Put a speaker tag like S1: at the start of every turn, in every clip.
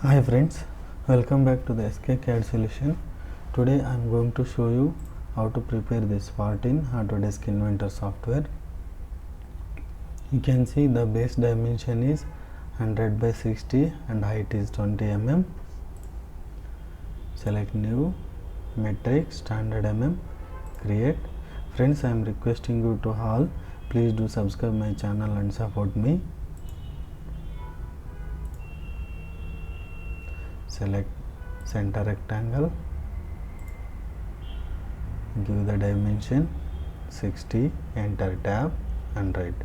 S1: Hi friends, welcome back to the SK solution. Today I am going to show you how to prepare this part in Autodesk Inventor software. You can see the base dimension is 100 by 60 and height is 20 mm. Select new, metric, standard mm, create. Friends, I am requesting you to all, please do subscribe my channel and support me. Select center rectangle, give the dimension 60, enter tab and write.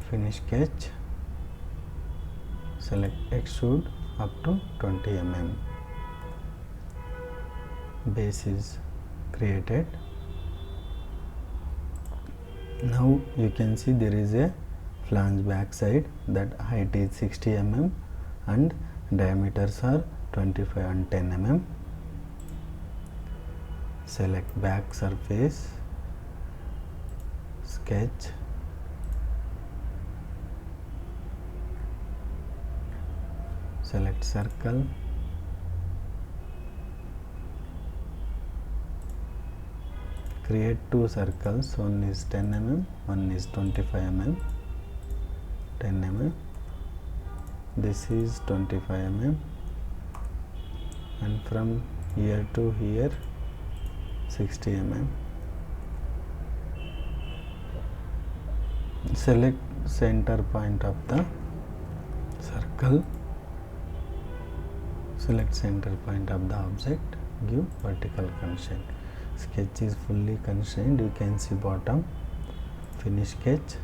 S1: Finish sketch, select extrude up to 20 mm. Base is created. Now you can see there is a flange back side, that height is 60 mm and diameters are 25 and 10 mm. Select back surface, sketch, select circle, create two circles, one is 10 mm, one is 25 mm, 10 mm, this is 25 mm, and from here to here 60 mm. Select center point of the circle, select center point of the object, give vertical constraint. Sketch is fully constrained, you can see bottom. Finish sketch,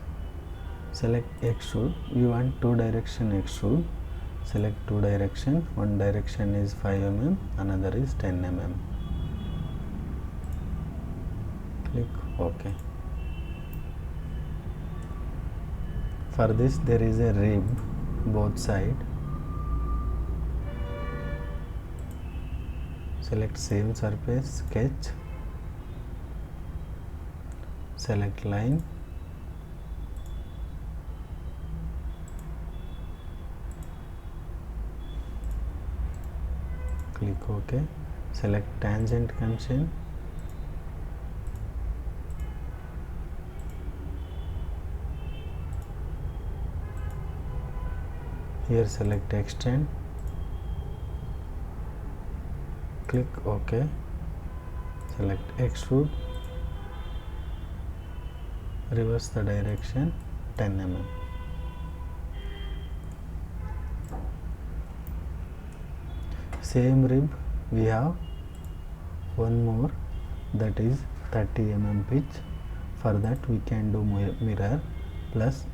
S1: select extrude, you want two direction extrude, select two direction, one direction is 5 mm, another is 10 mm. Click OK. For this there is a rib both side. Select same surface, sketch, select line, click OK, select tangent constraint, here select extend, click OK, select extrude, reverse the direction 10 mm. Same rib we have one more, that is 30 mm pitch. For that we can do mirror plus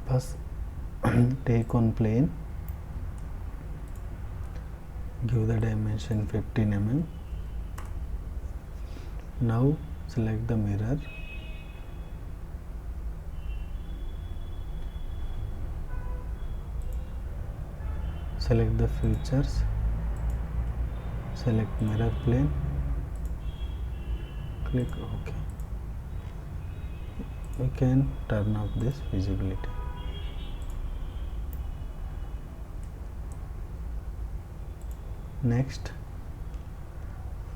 S1: first take on plane, give the dimension 15 mm. Now select the mirror, select the features, select mirror plane, click OK. We can turn off this visibility. Next,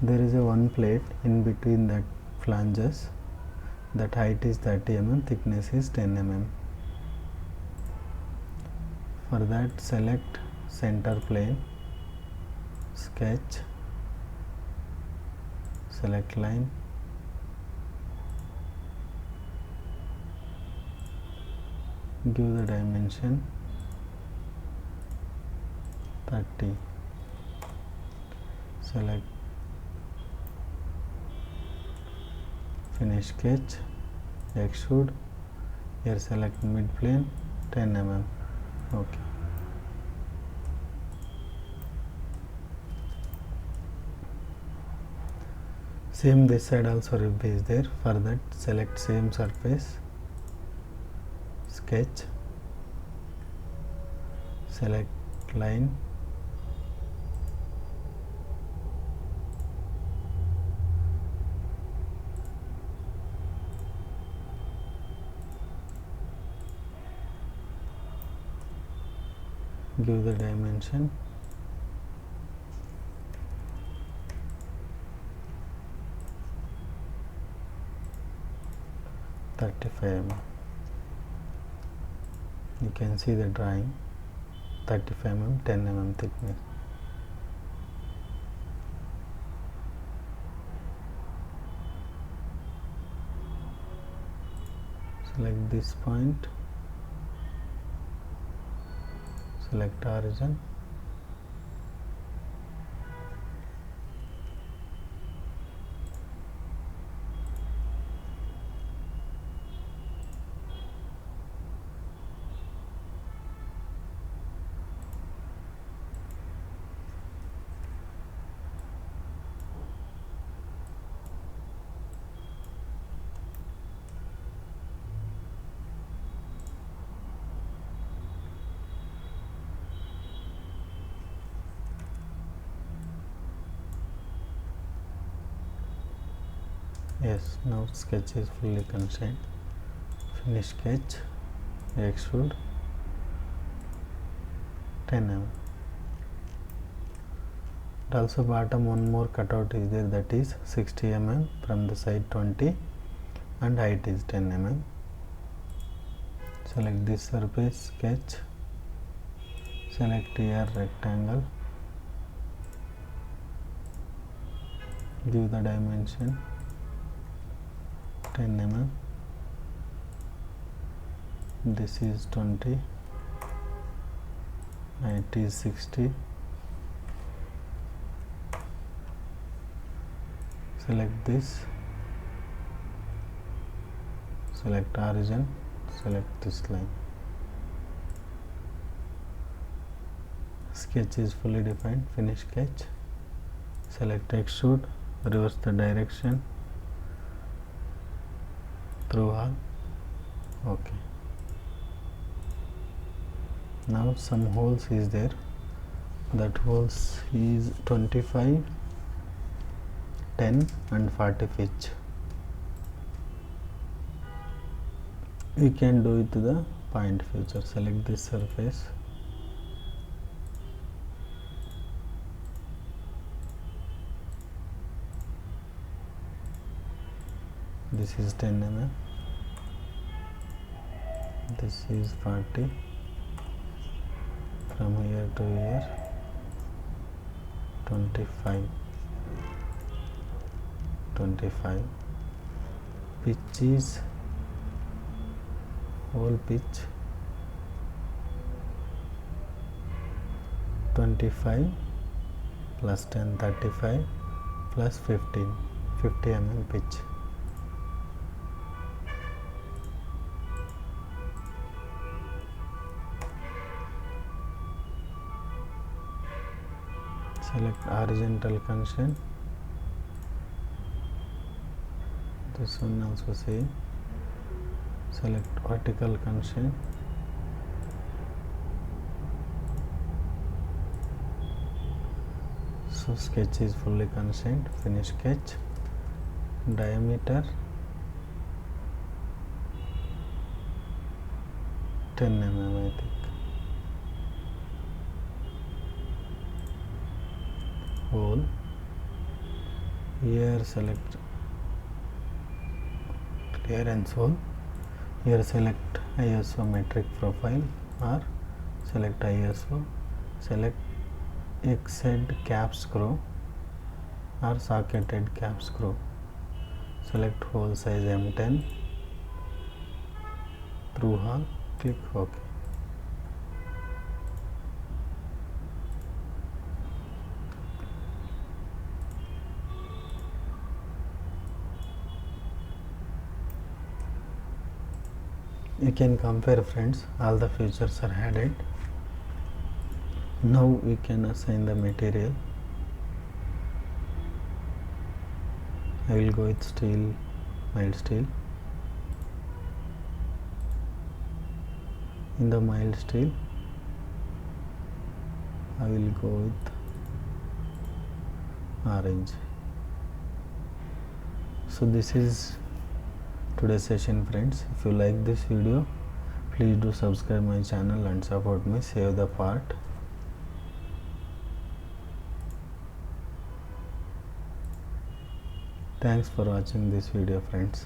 S1: there is a one plate in between that flanges, that height is 30 mm, thickness is 10 mm. For that select center plane, sketch, select line, give the dimension 30, select finish sketch, extrude, here select mid plane 10 mm. OK. Same this side also rib is there. For that select same surface, sketch, select line, give the dimension 35 mm. You can see the drawing 35 mm 10 mm thickness. Select this point, select origin, yes, now sketch is fully constrained. Finish sketch, extrude 10 mm. And also bottom one more cutout is there, that is 60 mm, from the side 20 and height is 10 mm. Select this surface, sketch, select here rectangle, give the dimension 10 mm, this is 20, height is 60, select this, select origin, select this line. Sketch is fully defined. Finish sketch, select extrude, reverse the direction, through all. Okay, now some holes is there, that holes is 25, 10 and 40 pitch. We can do it to the point feature. Select this surface, this is 10 mm, this is 40, from here to here 25, pitch is whole pitch 25 plus 10 35 plus 15 50 mm pitch. Select horizontal constraint, this one also same. Select vertical constraint, so sketch is fully constrained. Finish sketch, diameter 10 mm I think, hole here, select clearance hole, here select isometric profile or select ISO, select X-head cap screw or socket head cap screw, select hole size M10, through hole, click OK. You can compare friends, all the features are added. Now we can assign the material. I will go with steel, mild steel. In the mild steel I will go with orange. So this is today's session friends. If you like this video, please do subscribe my channel and support me. Save the part. Thanks for watching this video, friends.